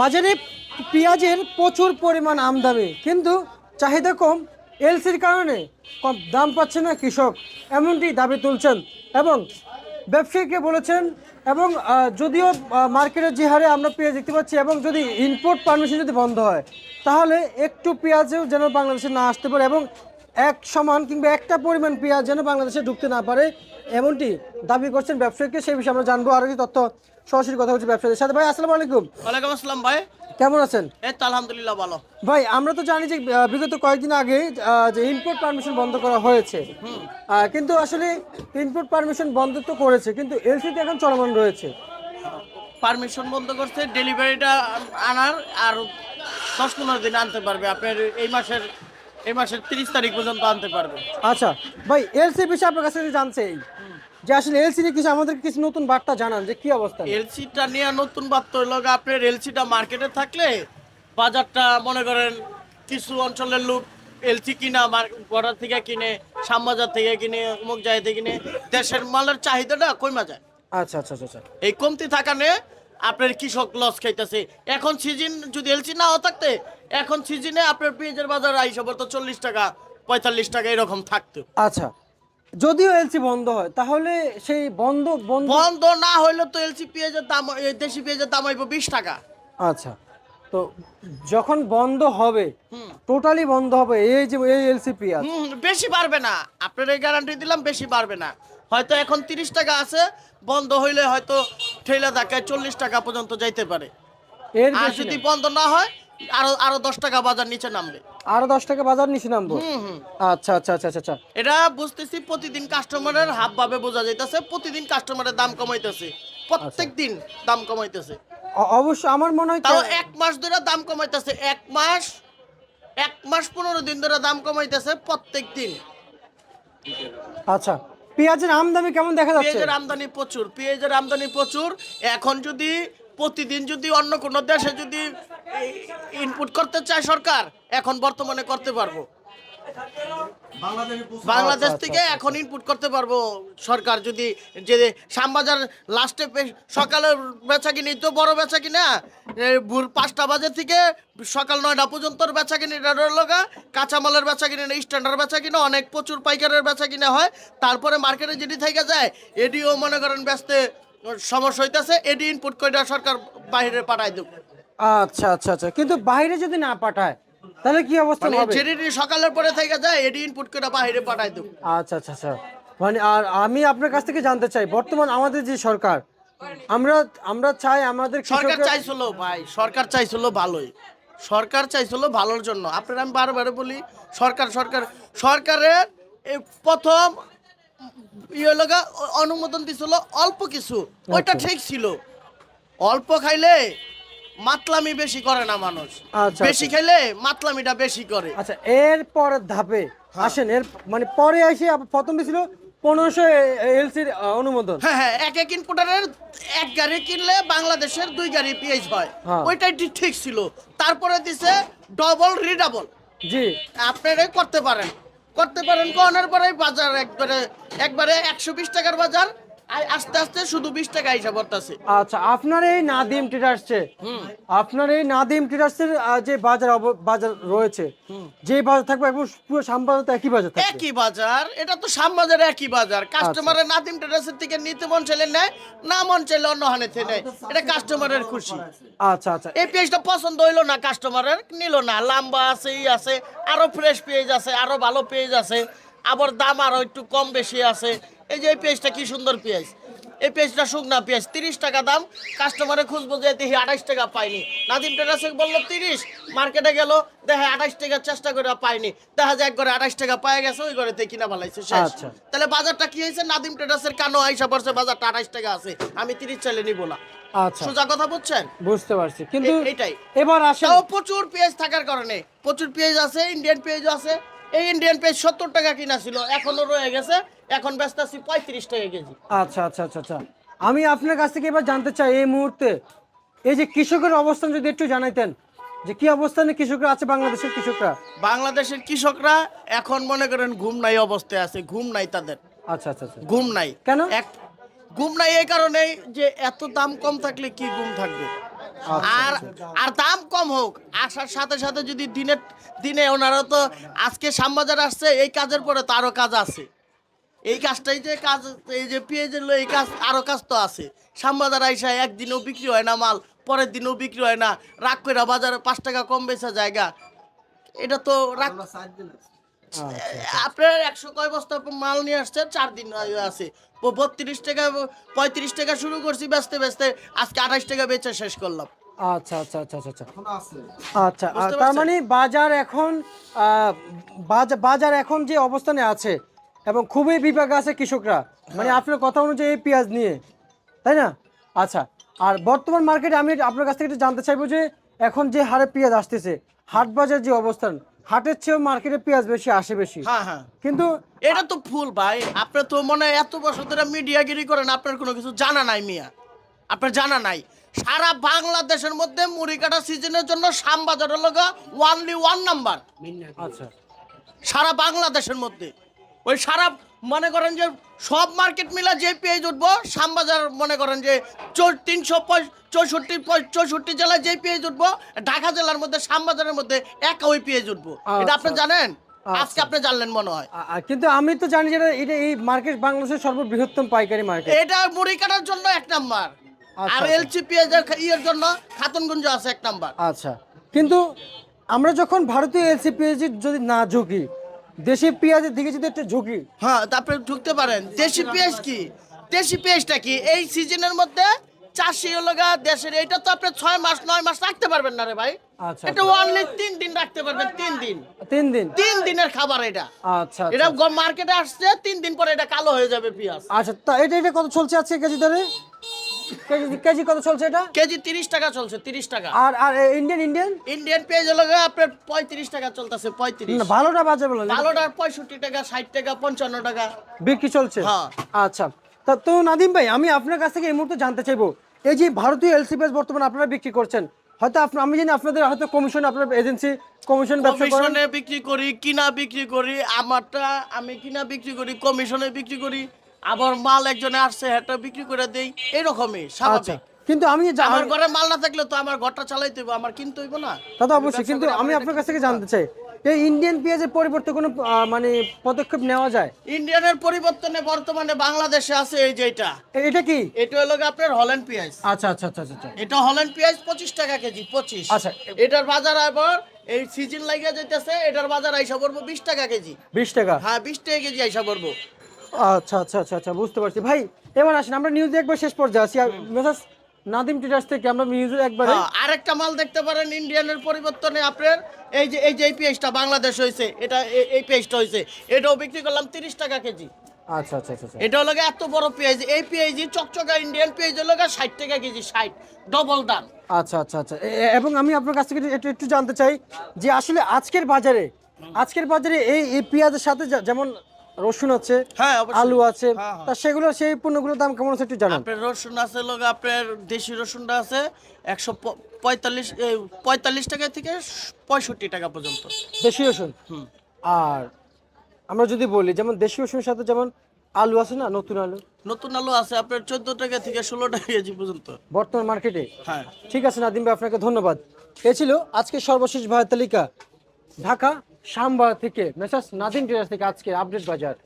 বাজারে পেঁয়াজের প্রচুর পরিমাণ আমদানি, কিন্তু চাহিদা কম। এলসির কারণে কম দাম পাচ্ছে না কৃষক, এমনটি দাবি তুলছেন এবং ব্যবসায়ীকে বলেছেন। এবং যদিও মার্কেটের যে হারে আমরা পেঁয়াজ দেখতে পাচ্ছি, এবং যদি ইম্পোর্ট পারমিশন যদি বন্ধ হয়, তাহলে একটু পেঁয়াজেও যেন বাংলাদেশে না আসতে পারে এবং এক সমান কিংবা একটা পরিমাণ পেঁয়াজ যেন বাংলাদেশে ঢুকতে না পারে, এমনটি দাবি করছেন ব্যবসায়ীকে। সেই বিষয়ে আমরা জানবো আরো কিছু তথ্য। সরাসরি কথা হচ্ছে ব্যবসায়ীদের সাথে। ভাই আসসালামু আলাইকুম। ওয়ালাইকুম আসসালাম ভাই। কেমন আছেন? এই তো আলহামদুলিল্লাহ ভালো। ভাই আমরা তো জানি যে বিগত কয়েকদিন আগে যে ইম্পোর্ট পারমিশন বন্ধ করা হয়েছে, কিন্তু আসলে ইম্পোর্ট পারমিশন বন্ধ তো করেছে, কিন্তু এলসিতে এখন চলমান রয়েছে। পারমিশন বন্ধ করছে, ডেলিভারিটা আনার আর 10-15 দিন আনতে পারবে। আপনার এই মাসের 30 তারিখ পর্যন্ত আনতে পারবে। আচ্ছা ভাই, এলসি বিষয়ে আপনার কাছে জানছে যে আসলে এলসি নিয়ে কিছু আমাদের কিছু নতুন বার্তা জানান যে কি অবস্থা। এলসিটা নিয়ে নতুন বার্তা হলো আপনার এলসিটা মার্কেটে থাকলে বাজারটা মনে করেন কিছু অঞ্চলের লোক এলসি কিনা বর্ডার থেকে কিনে, শ্যামবাজার থেকে কিনে, অমুক জায়গা থেকে কিনে, দেশের মালের চাহিদাটা কমে যায়। আচ্ছা আচ্ছা আচ্ছা আচ্ছা। এই কমতি থাকানে আপনার কৃষক লস খাইতেছে। এখন সিজন যদি এলসি নাও থাকতে, এখন সিজনে আপনার পেঁয়াজের বাজার আইসা পড়তো 40 টাকা 45 টাকা এরকম থাকতো। আচ্ছা, যদিও এলসি বন্ধ হয়, তাহলে সেই বন্ধ বন্ধ বন্ধ না হইলে তো এলসি পেঁয়াজের দাম, দেশি পেঁয়াজের দাম হইব 20 টাকা। আচ্ছা, তো যখন বন্ধ হবে, টোটালি বন্ধ হবে এই যে এই এলসি পেঁয়াজ, বেশি বাড়বে না, আপনার এই গ্যারান্টি দিলাম, বেশি বাড়বে না। হয়তো এখন 30 টাকা আছে, বন্ধ হইলে হয়তো ঠেলা ধাক্কায় 40 টাকা পর্যন্ত যাইতে পারে। এর আর বেশি যদি না। বন্ধ না হয় আরো 10 টাকা বাজার নিচে নামবে। আরো 10 টাকা বাজার নিচে নামবো। আচ্ছা আচ্ছা আচ্ছা আচ্ছা আচ্ছা। এটা বুঝতেছি, প্রতিদিন কাস্টমারের হাব ভাবে বোঝা যাইতেছে, প্রতিদিন কাস্টমারের দাম কমাইতেছে, প্রত্যেক দিন দাম কমাইতেছে। অবশ্য আমার মনে হয় তাও 1 মাস ধরে দাম কমাইতেছে, 1 মাস 15 দিন ধরে দাম কমাইতেছে প্রত্যেক দিন। আচ্ছা, পেঁয়াজের আমদানি কেমন দেখা যাচ্ছে? পেঁয়াজের আমদানি প্রচুর। এখন যদি প্রতিদিন যদি অন্য কোনো দেশে যদি ইনপুট করতে চায় সরকার, এখন বর্তমানে করতে পারবো। বাংলাদেশ আচ্ছা, থেকে আচ্ছা, এখন ইনপুট করতে পারবো সরকার, যদি যে শ্যামবাজার লাস্টে সকালে বেচা কিনি, তো বড় বেচা কিনা ভোর 5টা বাজে থেকে সকাল 9টা পর্যন্ত বেচা কিনি, লগা কাঁচামালের বেচা কিনে, স্ট্যান্ডার্ড বেচা কিনে, অনেক প্রচুর পাইকারের বেচা কিনে হয়। তারপরে মার্কেটে যেটি থেকে যায়, এডিও মনে করেন বেচতে সমস্যা হইতেছে, এডি ইনপুট করে সরকার বাইরে পাঠায় দেব। আচ্ছা আচ্ছা আচ্ছা, কিন্তু বাইরে যদি না পাঠায় তাহলে কি অবস্থা মানে হবে? যেটি সকালের পরে থেকে যায়, এডি ইনপুট করে বাইরে পাঠায় দেব। আচ্ছা আচ্ছা আচ্ছা, মানে আর আমি আপনার কাছ থেকে জানতে চাই, বর্তমান আমাদের যে সরকার, আমরা আমরা চাই আমাদের সরকার কৃষকরা- চাইছিল ভাই, সরকার চাইছিল ভালোই, সরকার চাইছিল ভালোর জন্য। আপনারা আমি বারবার বলি, সরকারের এই প্রথম লগা অনুমোদন দিছিল অল্প কিছু, ওইটা আচ্ছা। ঠিক ছিল। অল্প খাইলে মাতলামি বেশি করে না মানুষ, আচ্ছা, বেশি আচ্ছা। খাইলে মাতলামিটা বেশি করে। আচ্ছা, এর পরের ধাপে আসেন, এর মানে পরে এসে প্রথমে ছিল 1500 এলসির অনুমোদন। হ্যাঁ হ্যাঁ, এক ইনপুটারের 1 গাড়ি কিনলে বাংলাদেশের 2 গাড়ি পেঁয়াজ হয়, হ্যাঁ। ওইটাই ঠিক ছিল। তারপরে দিছে ডবল রিডাবল। জি। আপনারাই করতে পারেন কোনের পরে বাজার একবারে 120 টাকার বাজার, আস্তে আস্তে শুধু 20 টাকা হিসাব করতেছে। আচ্ছা, আপনার এই নাদিম ট্রেডার্সে, আপনার এই নাদিম ট্রেডার্সের যে বাজার রয়েছে, যে বাজার থাকবে একদম পুরো শ্যামবাজার তো একই বাজার থাকবে। একই বাজার, এটা তো শ্যামবাজার একই বাজার। কাস্টমারের নাদিম ট্রেডার্সের থেকে নিতে মন চাইলে নেয়, না মন চাইলে অন্য হানেতে নেয়, এটা কাস্টমারের খুশি। আচ্ছা আচ্ছা। এই পেঁয়াজটা পছন্দ হইলো না, কাস্টমারের নিল না, লম্বা আছে, ই আছে, আরো ফ্রেশ পেঁয়াজ আছে, আরো ভালো পেঁয়াজ আছে, আবার দাম আরো একটু কম বেশি আছে। এই যে এই পেঁয়াজটা কি সুন্দর পেঁয়াজ, এই পেঁয়াজটা শুকনা পেঁয়াজ, 30 টাকা দাম। কাস্টমারে খুঁজবো যে 28 টাকা পাইনি, নাদিম টেরাসে বললো 30, মার্কেটে গেল দেখে 28 টাকা, চেষ্টা করে পাইনি, দেখা যায় এক ঘরে 28 টাকা পাই গেছে, ওই ঘরেতে কিনা ভালাইছে শেষ। আচ্ছা। তাহলে বাজারটা কি হয়েছে, নাদিম টেরাসের কানো আইসা পড়ছে, বাজারটা 28 টাকা আছে, আমি 30 চাইলে নিব না। আচ্ছা, সোজা কথা বুঝছেন? বুঝতে পারছি, কিন্তু এটাই। এবার আসেন। তাও প্রচুর পেঁয়াজ থাকার কারণে, প্রচুর পেঁয়াজ আছে, ইন্ডিয়ান পেঁয়াজ আছে। এই ইন্ডিয়ান পেঁয়াজ 70 টাকা কিনা ছিল, এখনো রয়ে গেছে, এখন ব্যস্ত আছি 35 টাকা কেজি। আচ্ছা আচ্ছা আচ্ছা আচ্ছা, আমি আপনার কাছ থেকে এবার জানতে চাই, এই মুহূর্তে এই যে কৃষকের অবস্থান যদি একটু জানাইতেন, যে কি অবস্থানে কৃষকরা আছে, বাংলাদেশের কৃষকরা। বাংলাদেশের কৃষকরা এখন মনে করেন ঘুম নাই অবস্থায় আছে, ঘুম নাই তাদের, আচ্ছা আচ্ছা আচ্ছা। ঘুম নাই। কেন? ঘুম নাই এই কারণেই যে এত দাম কম থাকলে কি ঘুম থাকবে। আর আর দাম কম হোক, আসার সাথে সাথে যদি দিনে ওনারা তো আজকে শ্যামবাজার আসছে, এই কাজের পরে তো আরো কাজ আছে। এই কাজটাই যে কাজ, এই যে পেঁয়াজের এই কাজ, আরো কাজ তো আছে। শ্যামবাজার আইসা একদিনও বিক্রি হয় না মাল, পরের দিনও বিক্রি হয় না, রাগ করে বাজারে 5 টাকা কম বেচা জায়গা, এটা তো রাগ। আপনার 100 কয় বস্তা মাল নিয়ে আসছে, 4 দিন আছে। 32 টাকা 35 টাকা শুরু করছি বেচতে বেচতে, আজকে 28 টাকা বেচে শেষ করলাম। আচ্ছা আচ্ছা আচ্ছা আচ্ছা আচ্ছা আচ্ছা বুঝতে তার পারছেন? মানে বাজার এখন বাজার এখন যে অবস্থানে আছে এবং খুবই বিপাকে আছে কৃষকরা, মানে আপনার কথা অনুযায়ী এই পেঁয়াজ নিয়ে, তাই না? আচ্ছা, আর বর্তমান মার্কেটে আমি আপনার কাছ থেকে একটু জানতে চাইবো যে এখন যে হারে পেঁয়াজ আসতেছে, হাট বাজার যে অবস্থান, হাটের চেয়েও মার্কেটে পেঁয়াজ বেশি আসে বেশি, হ্যাঁ হ্যাঁ, কিন্তু এটা তো ফুল ভাই। আপনার তো মনে হয় এত বছর ধরে মিডিয়াগিরি করেন, আপনার কোনো কিছু জানা নাই মিয়া, আপনার জানা নাই। সারা বাংলাদেশের মধ্যে মুড়ি কাটা সিজনের জন্য শ্যামবাজারের লোক ওয়ানলি 1 নাম্বার আচ্ছা সারা বাংলাদেশের মধ্যে। ওই সারা মনে করেন যে সব মার্কেট মিলা যে পেঁয়াজ উঠবো, শ্যামবাজার মনে করেন যে 364 জেলায় যে পেঁয়াজ উঠবো, ঢাকা জেলার মধ্যে শ্যামবাজারের মধ্যে একা ওই পেঁয়াজ উঠবো। এটা আপনি আচ্ছা। জানেন? আজকে আচ্ছা। আপনি জানলেন মনে হয়। কিন্তু আমি তো জানি যে এটা এই মার্কেট বাংলাদেশের সর্ববৃহত্তম পাইকারি মার্কেট। এটা মুড়ি কাটার জন্য 1 নাম্বার, আচ্ছা, আর আচ্ছা। এলসি পেঁয়াজের ইয়ের জন্য খাতুনগঞ্জ আছে 1 নাম্বার। আচ্ছা, কিন্তু আমরা যখন ভারতীয় এলসি পেঁয়াজের যদি না ঝুঁকি, দেশি পেঁয়াজের দিকে যদি একটা ঝুঁকি, হ্যাঁ, তারপরে ঢুকতে পারেন। দেশি পেঁয়াজ কি, দেশি পেঁয়াজটা কি এই সিজনের মধ্যে চাষি হলো দেশের, এটা তো আপনি 6 মাস 9 মাস রাখতে পারবেন না রে ভাই। আচ্ছা, এটা অনলি 3 দিন রাখতে পারবেন, 3 দিন, 3 দিন। 3 দিনের খাবার এটা। আচ্ছা এটা আচ্ছা মার্কেটে আসছে 3 দিন পরে এটা কালো হয়ে যাবে পেঁয়াজ। আচ্ছা, তা এটা কত চলছে আজকে কেজি দরে? কেজি কত চলছে এটা? কেজি 30 টাকা চলছে, 30 টাকা। আর আর ইন্ডিয়ান ইন্ডিয়ান পেঁয়াজ হলো আপনার 35 টাকা চলতেছে, 35। না, ভালোটা বাজার বলেন, ভালোটার 65 টাকা, 60 টাকা, 55 টাকা বিক্রি চলছে। হ্যাঁ। আচ্ছা, তা তো নাদিম ভাই, আমি আপনার কাছ থেকে এই মুহূর্তে জানতে চাইবো, এই যে ভারতীয় এলসি পেঁয়াজ বর্তমানে আপনারা বিক্রি করছেন, হয়তো আমি জানি আপনাদের হয়তো কমিশন, আপনার এজেন্সি কমিশন ব্যবসা করেন। কমিশনে বিক্রি করি, কিনা বিক্রি করি। আমারটা আমি কিনা বিক্রি করি, কমিশনে বিক্রি করি। আবার মাল একজনে আসছে, এটা বিক্রি করে দেই, এরকমই আচ্ছা, স্বাভাবিক। কিন্তু আমি আমার ঘরে মাল না থাকলে তো আমার ঘরটা চালাইতে হইব, আমার কিনতে হইব না। তা তো অবশ্যই, কিন্তু আমি আপনার কাছ থেকে জানতে চাই, এই ইন্ডিয়ান পেঁয়াজের পরিবর্তে কোনো মানে পদক্ষেপ নেওয়া যায়? ইন্ডিয়ানের পরিবর্তনে বর্তমানে বাংলাদেশে আছে এই যে এটা কি? এটা হলো আপনার হল্যান্ড পেঁয়াজ। আচ্ছা আচ্ছা আচ্ছা আচ্ছা। এটা হল্যান্ড পেঁয়াজ 25 টাকা কেজি, 25। আচ্ছা। এটার বাজার আবার এই সিজন লাগিয়ে যাইতেছে, এটার বাজার আইসা পড়বো 20 টাকা কেজি। 20 টাকা? হ্যাঁ, 20 টাকা কেজি আইসা পড়বো। আচ্ছা আচ্ছা আচ্ছা আচ্ছা, বুঝতে পারছি ভাই। এবার আসেন আমরা নিউজে একবার শেষ পর্যায়ে আসি, মেসাজ নাদিম ট্রেডার্স থেকে আমরা নিউজে একবারে। হ্যাঁ, আরেকটা মাল দেখতে পারেন ইন্ডিয়ানের পরিবর্তনে আপনার এই পেঁয়াজটা বাংলাদেশ হয়েছে, এটা এই পেঁয়াজটা হয়েছে, এটাও বিক্রি করলাম 30 টাকা কেজি। আচ্ছা আচ্ছা আচ্ছা আচ্ছা। এটা হলো এত বড় পেঁয়াজ, এই পেঁয়াজ চকচকা ইন্ডিয়ান পেঁয়াজ হলো 60 টাকা কেজি, 60, ডবল দাম। আচ্ছা আচ্ছা আচ্ছা, এবং আমি আপনার কাছ থেকে একটু একটু জানতে চাই যে আসলে আজকের বাজারে এই পেঁয়াজের সাথে যেমন রসুন আছে, হ্যাঁ, অবশ্যই। আলু আছে, হ্যাঁ, তা সেগুলো, সেই পণ্যগুলোর দাম কেমন আছে একটু জানান। আপনার রসুন আছে আপনার দেশি রসুনটা আছে 145 টাকা থেকে 65 টাকা পর্যন্ত দেশি রসুন। আর আমরা যদি বলি যেমন দেশি রসুনের সাথে যেমন আলু আছে না, নতুন আলু, নতুন আলু আছে আপনার 14 টাকা থেকে 16 টাকা কেজি পর্যন্ত বর্তমান মার্কেটে। হ্যাঁ। ঠিক আছে নাদিম ভাই, আপনাকে ধন্যবাদ। এ ছিল আজকে সর্বশেষ ভাইয়ের তালিকা, ঢাকা শ্যামবাজার থেকে মেসাজ নাদিম ট্রেডার্স থেকে আজকে আপডেট বাজার।